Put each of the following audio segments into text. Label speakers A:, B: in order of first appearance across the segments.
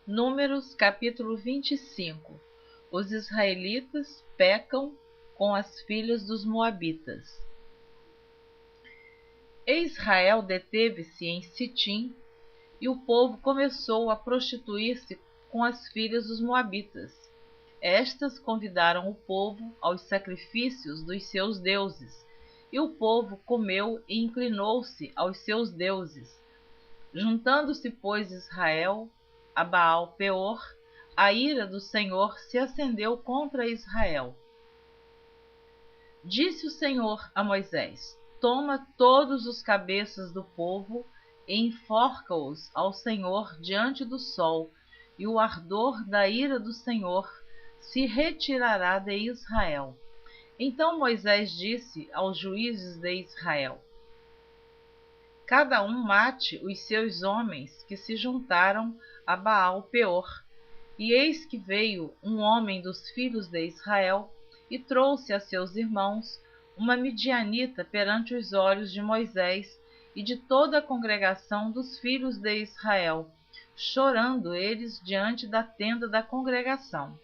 A: Números capítulo 25. Os israelitas pecam com as filhas dos moabitas. Israel deteve-se em Sitim, e o povo começou a prostituir-se com as filhas dos moabitas. Estas convidaram o povo aos sacrifícios dos seus deuses, e o povo comeu e inclinou-se aos seus deuses. Juntando-se, pois, Israel a Baal-peor, a ira do Senhor se acendeu contra Israel. Disse o Senhor a Moisés: Toma todos os cabeças do povo e enforca-os ao Senhor diante do sol, e o ardor da ira do Senhor se retirará de Israel. Então Moisés disse aos juízes de Israel: Cada um mate os seus homens que se juntaram a Baal-peor. E eis que veio um homem dos filhos de Israel e trouxe a seus irmãos uma midianita perante os olhos de Moisés e de toda a congregação dos filhos de Israel, chorando eles diante da tenda da congregação.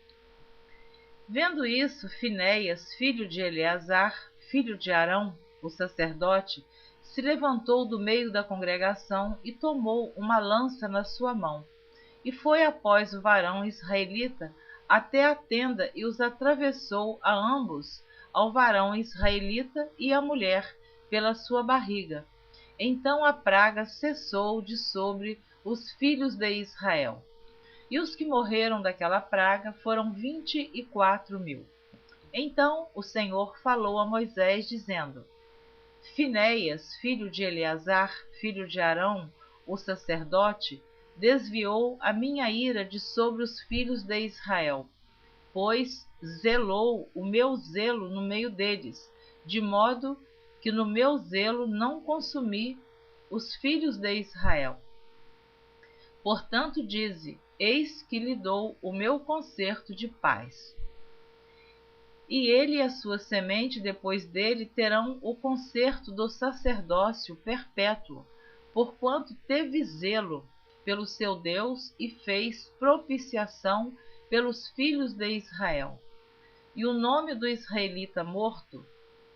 A: Vendo isso, Finéias, filho de Eleazar, filho de Arão, o sacerdote, se levantou do meio da congregação e tomou uma lança na sua mão, e foi após o varão israelita até a tenda e os atravessou a ambos, ao varão israelita e à mulher, pela sua barriga. Então a praga cessou de sobre os filhos de Israel. E os que morreram daquela praga foram 24.000. Então o Senhor falou a Moisés, dizendo: Finéias, filho de Eleazar, filho de Arão, o sacerdote, desviou a minha ira de sobre os filhos de Israel, pois zelou o meu zelo no meio deles, de modo que no meu zelo não consumi os filhos de Israel. Portanto, dize: Eis que lhe dou o meu concerto de paz. E ele e a sua semente depois dele terão o concerto do sacerdócio perpétuo, porquanto teve zelo pelo seu Deus e fez propiciação pelos filhos de Israel. E o nome do israelita morto,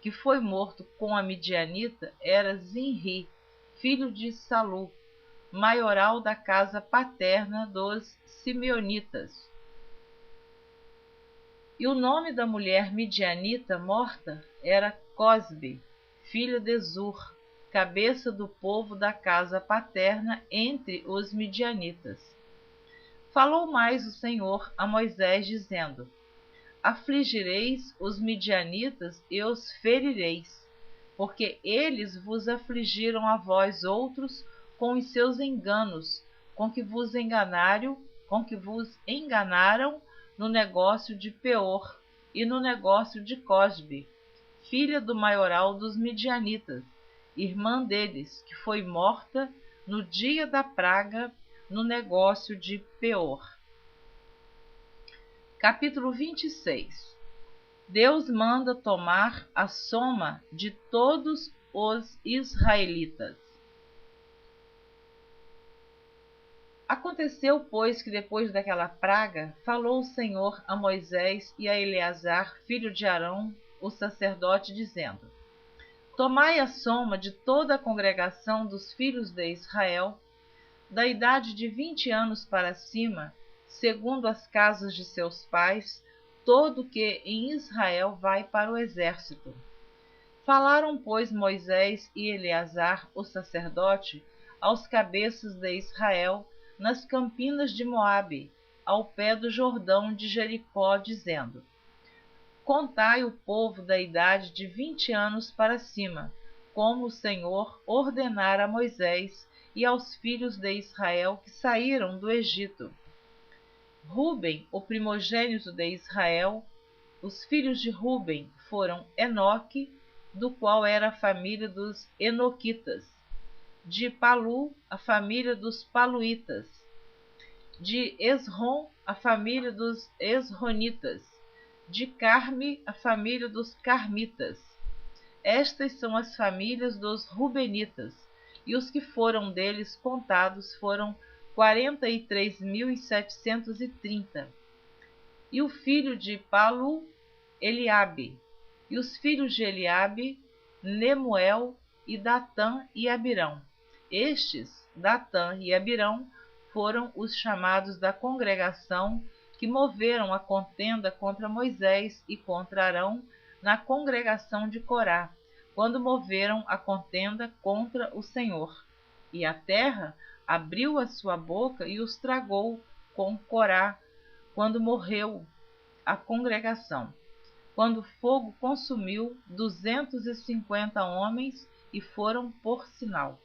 A: que foi morto com a midianita, era Zinri, filho de Salu, maioral da casa paterna dos simeonitas. E o nome da mulher midianita morta era Cosbe, filha de Zur, cabeça do povo da casa paterna entre os midianitas. Falou mais o Senhor a Moisés, dizendo: Afligireis os midianitas e os ferireis, porque eles vos afligiram a vós outros com os seus enganos, com que vos enganaram no negócio de Peor e no negócio de Cosbe, filha do maioral dos midianitas, irmã deles, que foi morta no dia da praga no negócio de Peor. Capítulo 26. Deus manda tomar a soma de todos os israelitas. Aconteceu, pois, que depois daquela praga, falou o Senhor a Moisés e a Eleazar, filho de Arão, o sacerdote, dizendo: Tomai a soma de toda a congregação dos filhos de Israel, da idade de 20 anos para cima, segundo as casas de seus pais, todo que em Israel vai para o exército. Falaram, pois, Moisés e Eleazar, o sacerdote, aos cabeças de Israel, nas campinas de Moabe, ao pé do Jordão de Jericó, dizendo: Contai o povo da idade de 20 anos para cima, como o Senhor ordenara a Moisés e aos filhos de Israel que saíram do Egito. Ruben, o primogênito de Israel, os filhos de Ruben foram Enoque, do qual era a família dos Enoquitas; de Palu, a família dos Paluitas; de Esrom, a família dos Esronitas; de Carme, a família dos Carmitas. Estas são as famílias dos Rubenitas, e os que foram deles contados foram 43.730. E o filho de Palu, Eliabe. E os filhos de Eliabe, Nemuel e Datã e Abirão. Estes, Datã e Abirão, foram os chamados da congregação que moveram a contenda contra Moisés e contra Arão na congregação de Corá, quando moveram a contenda contra o Senhor. E a terra abriu a sua boca e os tragou com Corá, quando morreu a congregação, quando o fogo consumiu 250 homens e foram por sinal.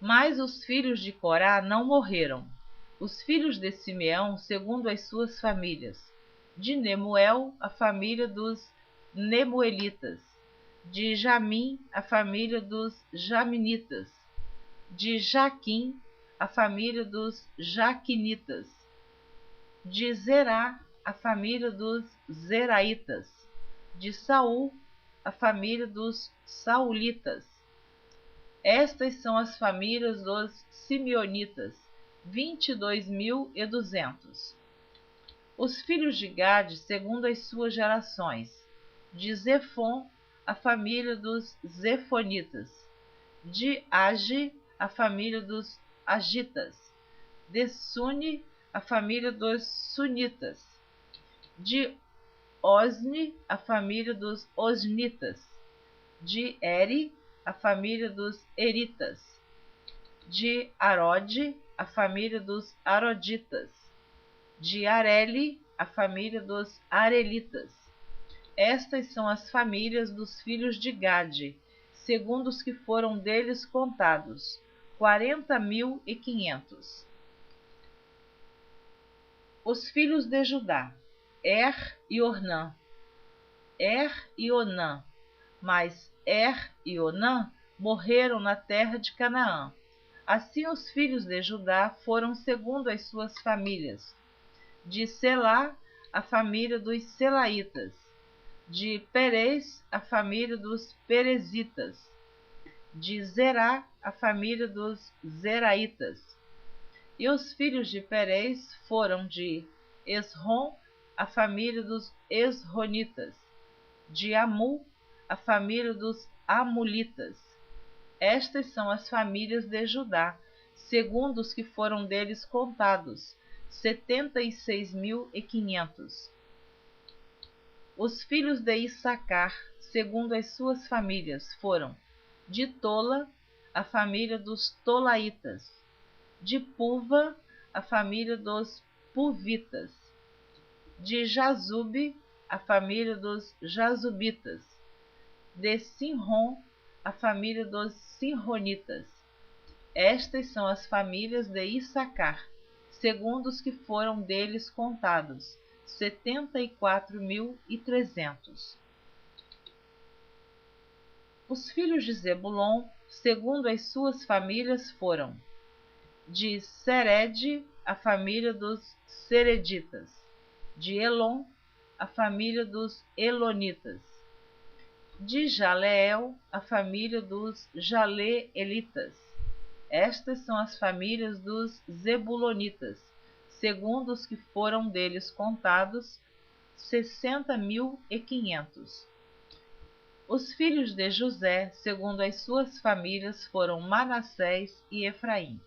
A: Mas os filhos de Corá não morreram. Os filhos de Simeão, segundo as suas famílias: de Nemuel, a família dos Nemuelitas; de Jamim, a família dos Jaminitas; de Jaquim, a família dos Jaquinitas; de Zerá, a família dos Zeraitas; de Saul, a família dos Saulitas. Estas são as famílias dos Simeonitas, 22.200. Os filhos de Gade, segundo as suas gerações: de Zefon, a família dos Zefonitas; de Age, a família dos Agitas; de Suni, a família dos Sunitas; de Osni, a família dos Osnitas; de Eri, a família dos Eritas; de Arode, a família dos Aroditas; de Areli, a família dos Arelitas. Estas são as famílias dos filhos de Gade, segundo os que foram deles contados, 40.500. Os filhos de Judá: e Ornã. E Onã. Mas e Onã morreram na terra de Canaã. Assim os filhos de Judá foram segundo as suas famílias: de Selá, a família dos Selaitas; de Perez, a família dos Perezitas; de Zerá, a família dos Zeraitas. E os filhos de Perez foram de Esrom, a família dos Esronitas; de Amu, a família dos Amulitas. Estas são as famílias de Judá, segundo os que foram deles contados, 76.500. Os filhos de Issacar, segundo as suas famílias, foram: de Tola, a família dos Tolaitas; de Puva, a família dos Puvitas; de Jazube, a família dos Jazubitas; de Sinrom, a família dos Sinronitas. Estas são as famílias de Issacar, segundo os que foram deles contados, 74.300. Os filhos de Zebulon, segundo as suas famílias, foram: de Sered, a família dos Sereditas; de Elon, a família dos Elonitas; de Jaleel, a família dos Jaleelitas. Estas são as famílias dos Zebulonitas, segundo os que foram deles contados, 60.500. Os filhos de José, segundo as suas famílias, foram Manassés e Efraim.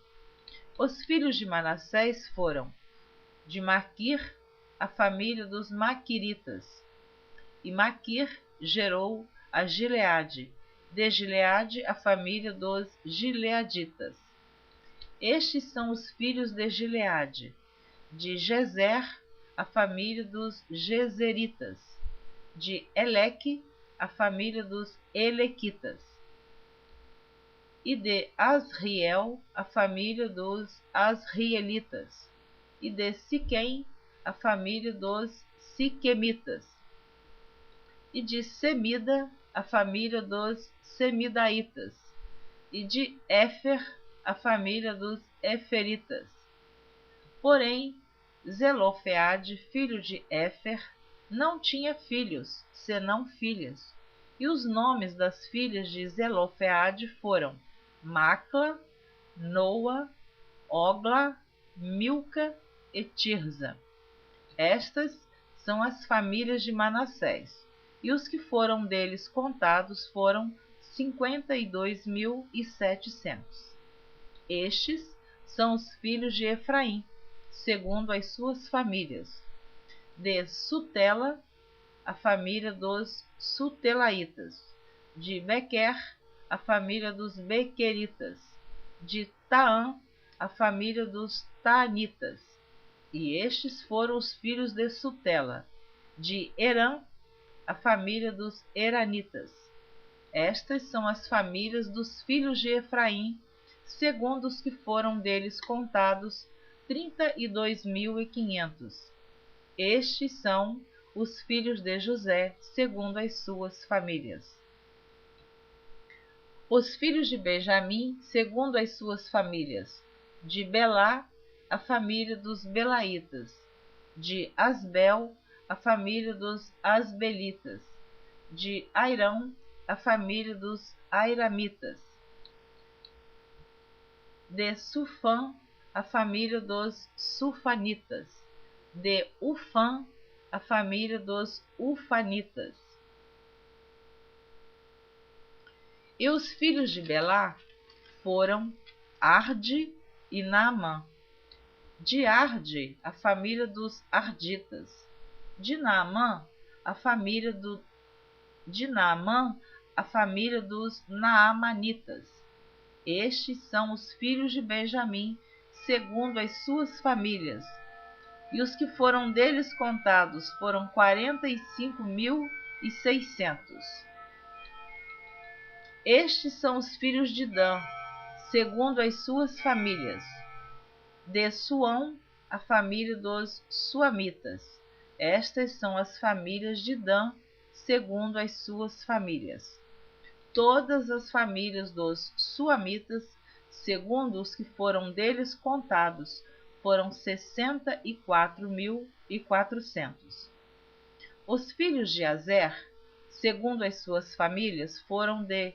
A: Os filhos de Manassés foram: de Maquir, a família dos Maquiritas; e Maquir gerou a Gileade; de Gileade, a família dos Gileaditas. Estes são os filhos de Gileade: de Gezer, a família dos Gezeritas; de Eleque, a família dos Elequitas; e de Asriel, a família dos Asrielitas; e de Siquém, a família dos Siquemitas; e de Semida, a família dos Semidaitas; e de Éfer, a família dos Eferitas. Porém, Zelofeade, filho de Éfer, não tinha filhos, senão filhas. E os nomes das filhas de Zelofeade foram Macla, Noa, Ogla, Milca e Tirza. Estas são as famílias de Manassés, e os que foram deles contados foram 52.700. Estes são os filhos de Efraim, segundo as suas famílias. De Sutela, a família dos Sutelaitas. De Bequer, a família dos Bequeritas. De Taã, a família dos Taanitas. E estes foram os filhos de Sutela. De Herã, a família dos Heranitas. Estas são as famílias dos filhos de Efraim, segundo os que foram deles contados, 32.500. Estes são os filhos de José, segundo as suas famílias. Os filhos de Benjamim, segundo as suas famílias. De Belá, a família dos Belaitas. De Asbel, a família dos Asbelitas. De Airão, a família dos Airamitas. De Sufã, a família dos Sufanitas. De Ufã, a família dos Ufanitas. E os filhos de Belá foram Arde e Naamã. De Arde, a família dos Arditas. De Naamã, a família dos Naamanitas. Estes são os filhos de Benjamim, segundo as suas famílias. E os que foram deles contados foram 45.600. Estes são os filhos de Dan, segundo as suas famílias. De Suão, a família dos Suamitas. Estas são as famílias de Dan, segundo as suas famílias. Todas as famílias dos Suamitas, segundo os que foram deles contados, foram 64.400. Os filhos de Azer, segundo as suas famílias, foram de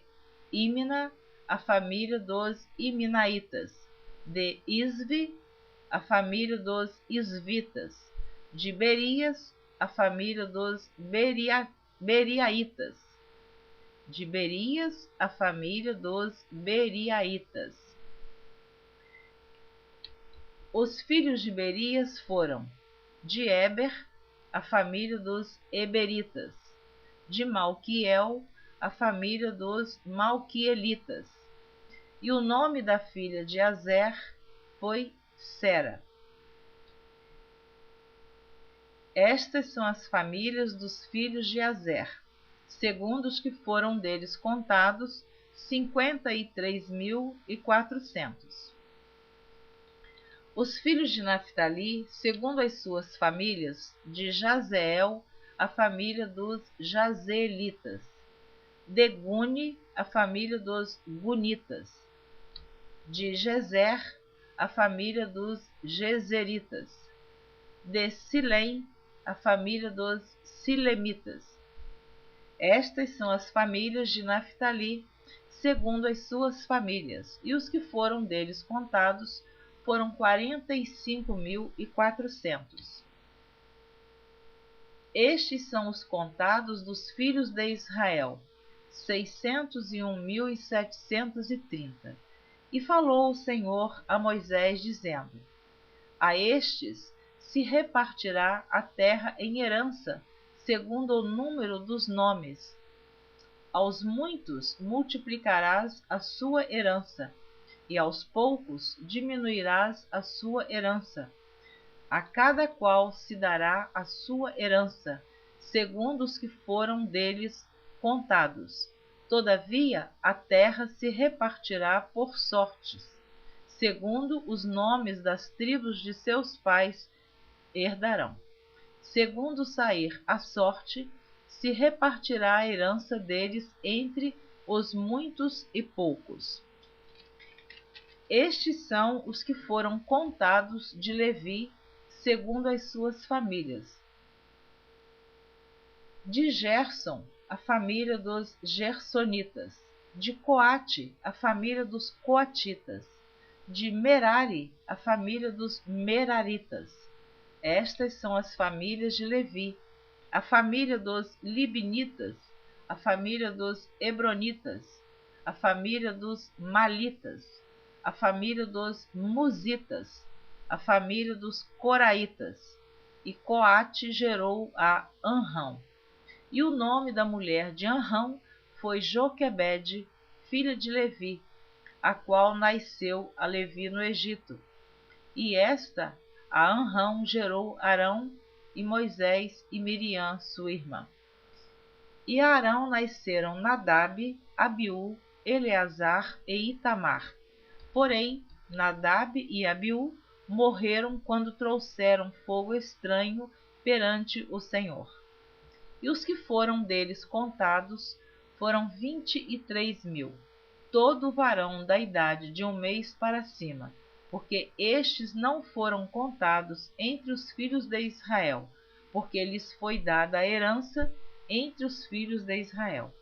A: Imna, a família dos Iminaitas. De Isvi, a família dos Isvitas. De Berias, a família dos Beriaitas. De Berias, a família dos Beriaitas. Os filhos de Berias foram de Eber, a família dos Eberitas. De Malquiel, a família dos Malquielitas. E o nome da filha de Azer foi Sera. Estas são as famílias dos filhos de Azer, segundo os que foram deles contados, 53.400. Os filhos de Naphtali, segundo as suas famílias, de Jazeel, a família dos Jazeelitas. De Guni, a família dos Gunitas. De Jezer, a família dos Jezeritas. De Silém, a família dos Silemitas. Estas são as famílias de Naphtali, segundo as suas famílias, e os que foram deles contados foram 45.400. Estes são os contados dos filhos de Israel, 601.730. E falou o Senhor a Moisés, dizendo: a estes se repartirá a terra em herança, segundo o número dos nomes. Aos muitos multiplicarás a sua herança, e aos poucos diminuirás a sua herança. A cada qual se dará a sua herança, segundo os que foram deles contados. Todavia, a terra se repartirá por sortes, segundo os nomes das tribos de seus pais herdarão. Segundo sair a sorte, se repartirá a herança deles entre os muitos e poucos. Estes são os que foram contados de Levi, segundo as suas famílias. De Gerson, a família dos Gersonitas. De Coate, a família dos Coatitas. de Merari, a família dos Meraritas. Estas são as famílias de Levi, a família dos Libnitas, a família dos Hebronitas, a família dos Malitas, a família dos Musitas, a família dos Coraitas. E Coate gerou a Anrão. E o nome da mulher de Anrão foi Joquebede, filha de Levi, a qual nasceu a Levi no Egito. E esta, a Anrão, gerou Arão e Moisés e Miriam, sua irmã. E a Arão nasceram Nadab, Abiú, Eleazar e Itamar. Porém, Nadab e Abiú morreram quando trouxeram fogo estranho perante o Senhor. E os que foram deles contados foram 23.000, todo varão da idade de 1 mês para cima, porque estes não foram contados entre os filhos de Israel, porque lhes foi dada a herança entre os filhos de Israel.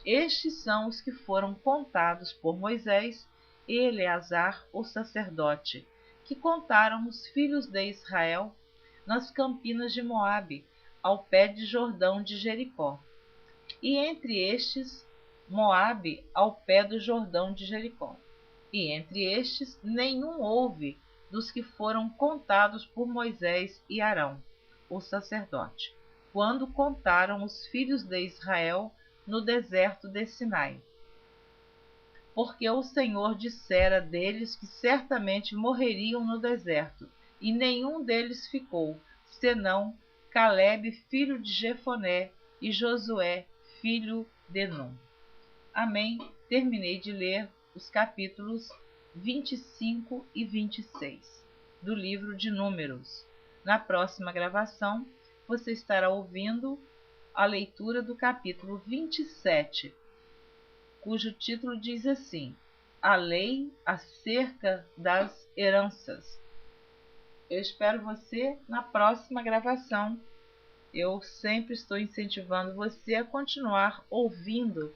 A: Estes são os que foram contados por Moisés e Eleazar, o sacerdote, que contaram os filhos de Israel nas campinas de Moabe, ao pé de Jordão de Jericó. E entre estes, Moabe, ao pé do Jordão de Jericó. E entre estes, nenhum houve dos que foram contados por Moisés e Arão, o sacerdote, quando contaram os filhos de Israel no deserto de Sinai. Porque o Senhor dissera deles que certamente morreriam no deserto, e nenhum deles ficou, senão Calebe, filho de Jefoné, e Josué, filho de Num. Amém. Terminei de ler os capítulos 25 e 26 do livro de Números. Na próxima gravação, você estará ouvindo a leitura do capítulo 27, cujo título diz assim: A lei acerca das heranças. Eu espero você na próxima gravação. Eu sempre estou incentivando você a continuar ouvindo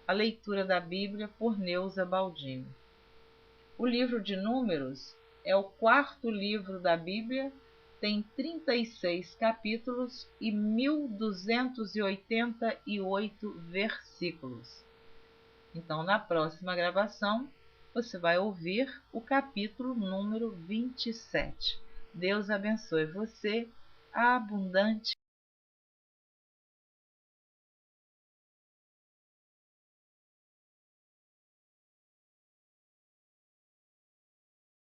A: a leitura da Bíblia por Neuza Baldini. O livro de Números é o 4º livro da Bíblia, tem 36 capítulos e 1.288 versículos. Então, na próxima gravação, você vai ouvir o capítulo número 27. Deus abençoe você abundante.